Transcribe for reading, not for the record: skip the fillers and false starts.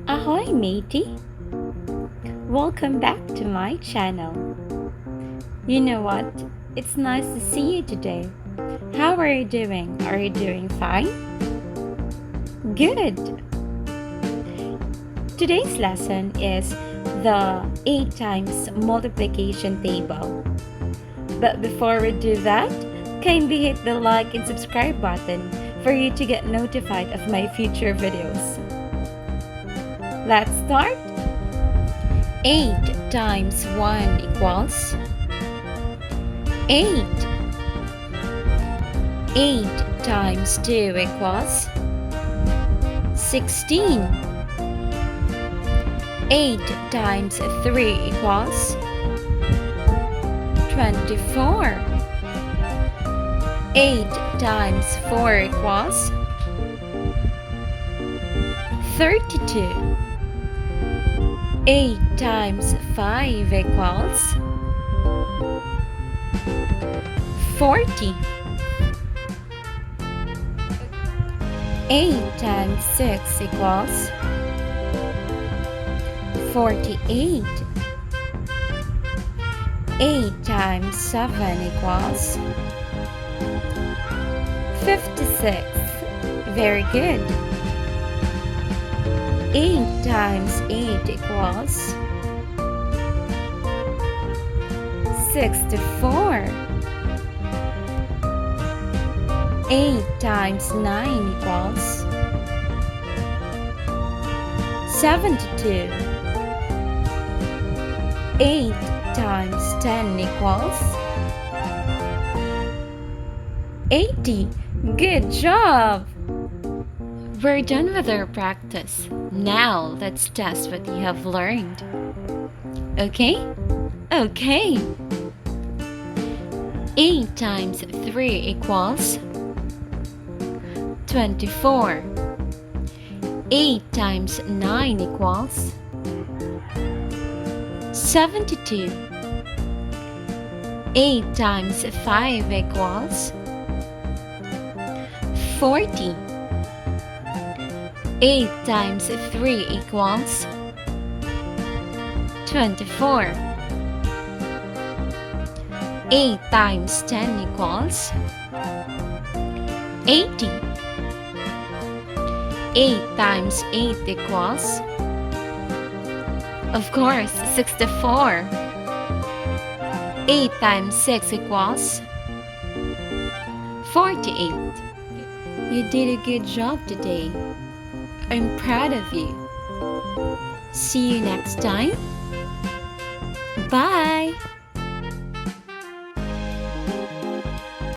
Ahoy, matey! Welcome back to my channel. You know what? It's nice to see you today. How are you doing? Are you doing fine? Good! Today's lesson is the 8 times multiplication table. But before we do that, kindly hit the like and subscribe button for you to get notified of my future videos. Let's start. 8 times 1 equals 8. 8 times 2 equals 16. 8 times 3 equals 24. 8 times 4 equals 32. 8 times 5 equals 40. 8 times 6 equals 48. 8 times 7 equals 56. Very good. 8 times 8 equals 64. 8 times 9 equals 72. 8 times 10 equals 80. Good job! We're done with our practice. Now let's test what you have learned. Okay? Okay. 8 times 3 equals 24. 8 times 9 equals 72. 8 times 5 equals 40. 8 times 3 equals 24. 8 times 10 equals 80. 8 times 8 equals, of course, 64. 8 times 6 equals 48. You did a good job today. I'm proud of you. See you next time. Bye!